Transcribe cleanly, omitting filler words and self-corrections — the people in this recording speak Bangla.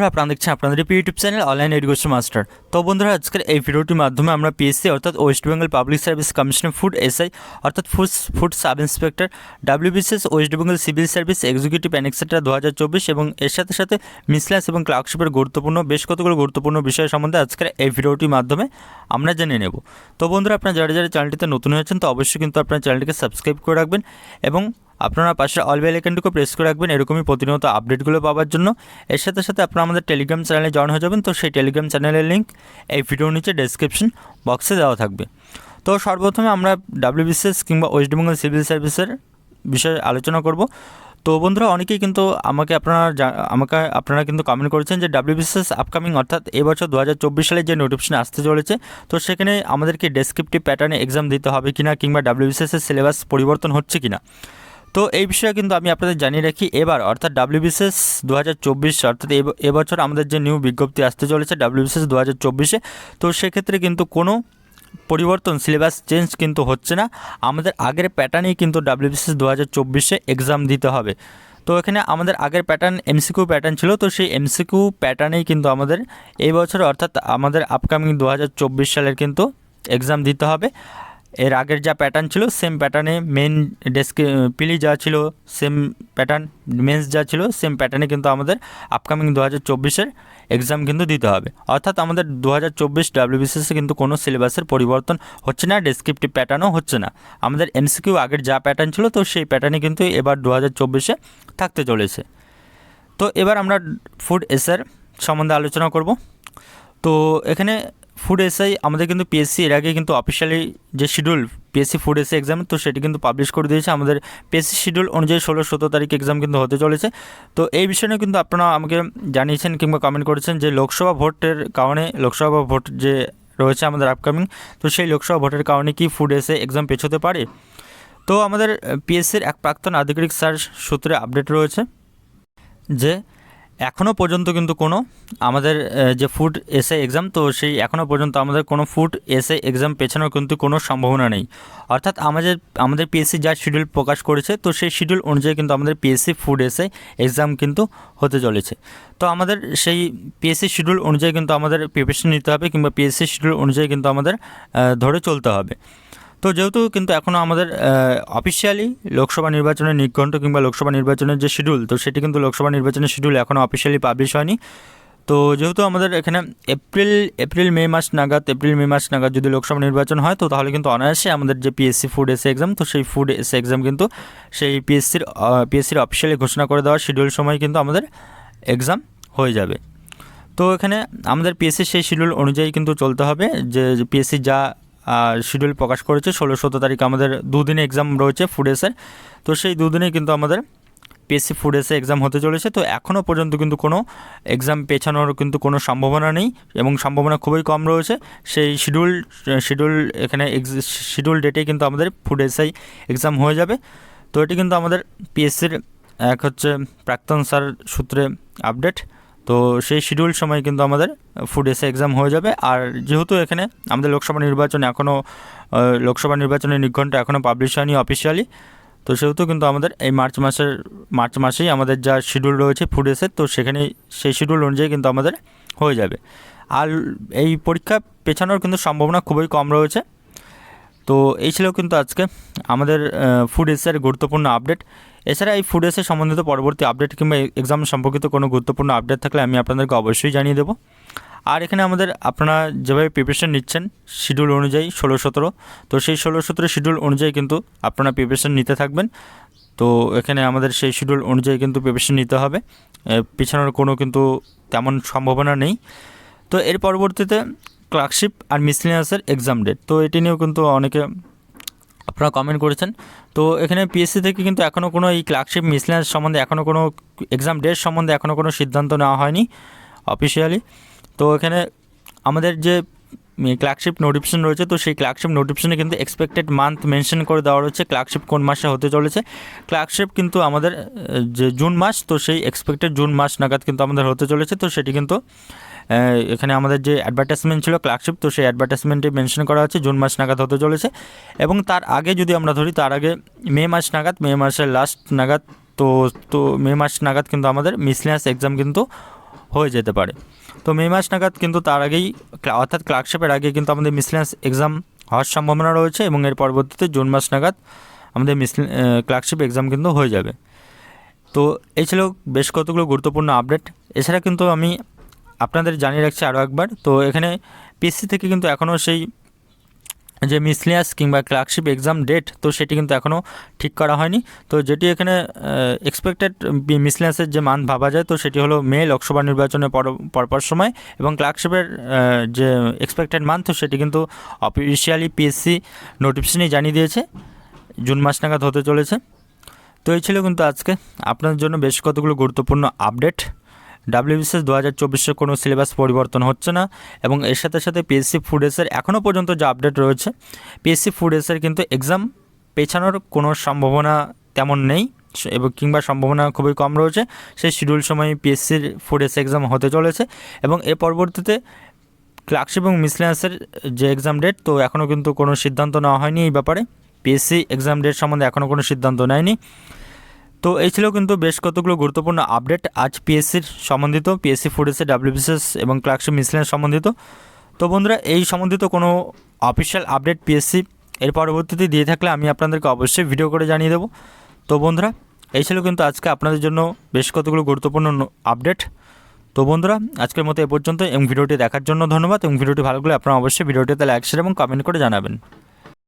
আপনারা দেখছেন আপনাদের YouTube channel online education master. তো বন্ধুরা, আজকের এই ভিডিওটির মাধ্যমে আমরা পিএসসি অর্থাৎ ওয়েস্ট বেঙ্গল পাবলিক সার্ভিস কমিশনের ফুড এসআই অর্থাৎ food sub inspector, WBCS West Bengal civil service executive and etcetera 2024 এবং এর সাথে সাথে মিসলেন্স এবং ক্লার্কশিপের বেশ কতগুলো গুরুত্বপূর্ণ বিষয় সম্বন্ধে আজকের এই ভিডিওটির মাধ্যমে আমরা জেনে নেব। তো বন্ধুরা, আপনারা যারা যারা চ্যানেলটিতে নতুন হয়েছেন তো অবশ্যই কিন্তু আপনার চ্যানেলটিকে সাবস্ক্রাইব করে রাখবেন এবং আপনারা পাশে অল বেল আইকনটিকে প্রেস করে রাখবেন এরকমই প্রতিনিয়ত আপডেটগুলো পাওয়ার জন্য। এর সাথে সাথে আপনারা আমাদের টেলিগ্রাম চ্যানেলে জয়েন হয়ে যাবেন। তো সেই টেলিগ্রাম চ্যানেলের লিঙ্ক এই ভিডিওর নিচে ডেসক্রিপশন বক্সে দেওয়া থাকবে। তো সর্বপ্রথমে আমরা ডাব্লিউবিসিএস কিংবা ওয়েস্ট বেঙ্গল সিভিল সার্ভিসের বিষয়ে আলোচনা করব। তো বন্ধুরা, অনেকেই কিন্তু আপনারা কিন্তু কমেন্ট করেছেন যে ডাব্লিউবিসিএস আপকামিং অর্থাৎ এবছর 2024 সালে যে নোটিফিকেশন আসতে চলেছে, তো সেখানে আমাদেরকে ডেসক্রিপটিভ প্যাটার্নে এক্সাম দিতে হবে কিনা কিংবা ডাব্লিউবিসিএসের সিলেবাস পরিবর্তন হচ্ছে কিনা। তো এই বিষয়ে কিন্তু আমি আপনাদের জানিয়ে রাখি, এবার অর্থাৎ ডাব্লিউবিসিএস 2024 অর্থাৎ এবছর আমাদের যে নিউ বিজ্ঞপ্তি আসতে চলেছে ডাব্লিউবিসিএস 2024-এ, তো সেক্ষেত্রে কিন্তু কোনো পরিবর্তন সিলেবাস চেঞ্জ কিন্তু হচ্ছে না। আমাদের আগের প্যাটার্নেই কিন্তু ডাব্লিউবিসিএস 2024-এ এক্সাম দিতে হবে। তো এখানে আমাদের আগের প্যাটার্ন এমসিকিউ প্যাটার্ন ছিল, তো সেই এমসিকিউ প্যাটার্নেই কিন্তু আমাদের এই বছর অর্থাৎ আমাদের আপকামিং 2024 সালের কিন্তু এক্সাম দিতে হবে। এর আগের যা প্যাটার্ন ছিল সেম প্যাটার্নে মেন পিলি যা ছিল সেম প্যাটার্ন, মেন্স যা ছিল সেম প্যাটার্নে কিন্তু আমাদের আপকামিং 2024-এর এক্সাম কিন্তু দিতে হবে। অর্থাৎ আমাদের 2024 ডাব্লিউবিসিএসে কিন্তু কোনো সিলেবাসের পরিবর্তন হচ্ছে না, ডেসক্রিপটিভ প্যাটার্নও হচ্ছে না। আমাদের এমসিকিউ আগের যা প্যাটার্ন ছিল তো সেই প্যাটার্নে কিন্তু এবার 2024-এ থাকতে চলেছে। তো এবার আমরা ফুড এসআইয়ের সম্বন্ধে আলোচনা করব। তো এখানে ফুড এসআই আমাদের কিন্তু পিএসসি এর আগে কিন্তু অফিসিয়ালি যে schedule PSC food SI exam, তো সেটি কিন্তু পাবলিশ করে দিয়েছে। আমাদের পিএসসি শিডিউল অনুযায়ী 16-17 তারিখ এক্সাম কিন্তু হতে চলেছে। তো এই বিষয়ে কিন্তু আপনারা আমাকে জানিয়েছেন কিংবা কমেন্ট করেছেন যে লোকসভা ভোটের কারণে লোকসভা ভোট যে রয়েছে আমাদের আপকামিং, তো সেই লোকসভা ভোটের কারণে কি ফুড এসআই এক্সাম পেছোতে পারে। তো আমাদের পিএসসির এক প্রাক্তন আধিকারিক স্যার সূত্রে আপডেট রয়েছে যে এখনও পর্যন্ত কিন্তু কোনো আমাদের যে ফুড এসআই এক্সাম, তো সেই এখনও পর্যন্ত আমাদের কোনো ফুড এসআই এক্সাম পেছানোর কিন্তু কোনো সম্ভাবনা নেই। অর্থাৎ আমাদের পিএসসি যা শিডিউল প্রকাশ করেছে তো সেই শিডিউল অনুযায়ী কিন্তু আমাদের পিএসসি ফুড এসআই এক্সাম কিন্তু হতে চলেছে। তো আমাদের সেই পিএসসি শিডিউল অনুযায়ী কিন্তু আমাদের প্রিপারেশন নিতে হবে কিংবা পিএসসি শিডিউল অনুযায়ী কিন্তু আমাদের ধরে চলতে হবে। তো যেহেতু কিন্তু এখনও আমাদের অফিসিয়ালি লোকসভা নির্বাচনের নির্ঘণ্ট কিংবা লোকসভা নির্বাচনের যে শিডিউল, তো সেটি কিন্তু লোকসভা নির্বাচনের শিডিউল এখনও অফিসিয়ালি পাবলিশ হয়নি। তো যেহেতু আমাদের এখানে এপ্রিল মে মাস নাগাদ যদি লোকসভা নির্বাচন হয়, তো তাহলে কিন্তু অনায়াসে আমাদের যে পিএসসি ফুড এসআই এক্সাম, তো সেই ফুড এসআই এক্সাম কিন্তু সেই পিএসসির অফিসিয়ালি ঘোষণা করে দেওয়ার শিডিউল সময় কিন্তু আমাদের এক্সাম হয়ে যাবে। তো এখানে আমাদের পিএসসির সেই শিডিউল অনুযায়ী কিন্তু চলতে হবে, যে পিএসসি যা শিডিউল প্রকাশ করেছে 16-17 তারিখ আমাদের দুদিনে এক্সাম রয়েছে ফুড এসআই, তো সেই দুদিনেই কিন্তু আমাদের পিএসসি ফুড এসআই এক্সাম হতে চলেছে। তো এখনও পর্যন্ত কিন্তু কোনো এক্সাম পেছানোর কিন্তু কোনো সম্ভাবনা নেই এবং সম্ভাবনা খুবই কম রয়েছে। সেই শিডিউল এখানে শিডিউল ডেটে কিন্তু আমাদের ফুড এসআই এক্সাম হয়ে যাবে। তো এটি কিন্তু আমাদের পিএসসির এক প্রাক্তন স্যার সূত্রে আপডেট। তো সেই শিডিউল সময় কিন্তু আমাদের ফুড এসআই এক্সাম হয়ে যাবে। আর যেহেতু এখানে আমাদের লোকসভা নির্বাচনের নির্ঘণ্ট এখনও পাবলিশ হয়নি অফিসিয়ালি, তো সেহেতু কিন্তু আমাদের এই মার্চ মাসেই আমাদের যা শিডিউল রয়েছে ফুড এসআই, তো সেখানে সেই শিডিউল অনুযায়ী কিন্তু আমাদের হয়ে যাবে। আর এই পরীক্ষা পেছানোর কিন্তু সম্ভাবনা খুবই কম রয়েছে। তো এই ছিল কিন্তু আজকে আমাদের ফুড এসআইয়ের গুরুত্বপূর্ণ আপডেট। এছাড়া এই ফুড এসআই সম্বন্ধিত পরবর্তী আপডেট কিংবা এক্সাম সম্পর্কিত কোনো গুরুত্বপূর্ণ আপডেট থাকলে আমি আপনাদেরকে অবশ্যই জানিয়ে দেবো। আর এখানে আপনারা যেভাবে প্রিপারেশন নিচ্ছেন শিডিউল অনুযায়ী 16-17, তো সেই 16-17 শিডিউল অনুযায়ী কিন্তু আপনারা প্রিপারেশন নিতে থাকবেন। তো এখানে আমাদের সেই শিডিউল অনুযায়ী কিন্তু প্রিপারেশন নিতে হবে, পেছানোর কোনো কিন্তু তেমন সম্ভাবনা নেই। তো এর পরবর্তীতে ক্লার্কশিপ আর মিসলেনিয়াসের এক্সাম ডেট, তো এটি নিয়েও কিন্তু অনেকে আপনারা কমেন্ট করেছেন। তো এখানে পিএসসি থেকে কিন্তু এখনও কোনো এই ক্লার্কশিপ মিসলেনিয়াস সম্বন্ধে এখনও কোনো এক্সাম ডেট সম্বন্ধে এখনও কোনো সিদ্ধান্ত নেওয়া হয়নি অফিসিয়ালি। তো এখানে আমাদের যে ক্লার্কশিপ নোটিফিকেশন রয়েছে, তো সেই ক্লার্কশিপ নোটিফিকেশনে কিন্তু এক্সপেক্টেড মান্থ মেনশন করে দেওয়া রয়েছে ক্লার্কশিপ কোন মাসে হতে চলেছে। ক্লার্কশিপ কিন্তু আমাদের যে জুন মাস, তো সেই এক্সপেক্টেড জুন মাস নাগাদ কিন্তু আমাদের হতে চলেছে। তো সেটি কিন্তু এখানে আমাদের যে অ্যাডভার্টাইজমেন্ট ছিল ক্লার্কশিপ, তো সেই অ্যাডভার্টাইজমেন্টে মেনশন করা হচ্ছে জুন মাস নাগাদ হতে চলেছে। এবং তার আগে যদি আমরা ধরি, তার আগে মে মাসের লাস্ট নাগাদ, তো মে মাস নাগাদ কিন্তু আমাদের মিসলেনিয়াস এক্সাম কিন্তু হয়ে যেতে পারে। তো মে মাস নাগাদ কিন্তু তার আগেই অর্থাৎ ক্লার্কশিপের আগে কিন্তু আমাদের মিসলেনিয়াস এক্সাম হওয়ার সম্ভাবনা রয়েছে এবং এর পরবর্তীতে জুন মাস নাগাদ আমাদের ক্লার্কশিপ এক্সাম কিন্তু হয়ে যাবে। তো এই ছিল বেশ কতগুলো গুরুত্বপূর্ণ আপডেট। এছাড়া কিন্তু আমি আপনাদের জানিয়ে রাখছি আরও একবার, তো এখানে পিএসসি থেকে কিন্তু এখনও সেই যে মিসলেনিয়াস কিংবা ক্লার্কশিপ এক্সাম ডেট, তো সেটি কিন্তু এখনও ঠিক করা হয়নি। তো যেটি এখানে এক্সপেক্টেড মিসলেনিয়াসের যে মান ভাবা যায়, তো সেটি হলো মে লোকসভা নির্বাচনের পরপর সময়, এবং ক্লার্কশিপের যে এক্সপেক্টেড মান, তো সেটি কিন্তু অফিসিয়ালি পিএসসি নোটিফিকেশনেই জানিয়ে দিয়েছে, জুন মাস নাগাদ হতে চলেছে। তো এই ছিল কিন্তু আজকে আপনাদের জন্য বেশ কতগুলো গুরুত্বপূর্ণ আপডেট। ডাব্লিউবিসিএস 2024-এর কোনো সিলেবাস পরিবর্তন হচ্ছে না, এবং এর সাথে সাথে পিএসসি ফুড এসের এখনও পর্যন্ত যে আপডেট রয়েছে, পিএসসি ফুড এসের কিন্তু এক্সাম পেছানোর কোনো সম্ভাবনা তেমন নেই, এবং কিংবা সম্ভাবনা খুবই কম রয়েছে। সেই শিডিউল সময় পিএসসির ফুড এস এক্সাম হতে চলেছে, এবং এর পরবর্তীতে ক্লার্কশিপ এবং মিসলেনিয়াসের যে এক্সাম ডেট, তো এখনও কিন্তু কোনো সিদ্ধান্ত নেওয়া হয়নি এই ব্যাপারে। পিএসসি এক্সাম ডেট সম্বন্ধে এখনও কোনো সিদ্ধান্ত নেয়নি। তো এই ছিল কিন্তু বেশ কতগুলো গুরুত্বপূর্ণ আপডেট আজ পিএসসির সম্বন্ধিত, পিএসসি ফুড এসে ডাব্লিউবিসিএস এবং ক্লার্কশিপ মিসলেনিয়াস সম্বন্ধিত। তো বন্ধুরা, এই সম্বন্ধিত কোনো অফিসিয়াল আপডেট পিএসসি এর পরবর্তীতে দিয়ে থাকলে আমি আপনাদেরকে অবশ্যই ভিডিও করে জানিয়ে দেবো। তো বন্ধুরা, এই ছিল কিন্তু আজকে আপনাদের জন্য বেশ কতগুলো গুরুত্বপূর্ণ আপডেট। তো বন্ধুরা, আজকের মতো এ পর্যন্ত, এবং ভিডিওটি দেখার জন্য ধন্যবাদ, এবং ভিডিওটি ভালো লাগলে আপনারা অবশ্যই ভিডিওটিতে লাইক শেয়ার এবং কমেন্ট করে জানাবেন।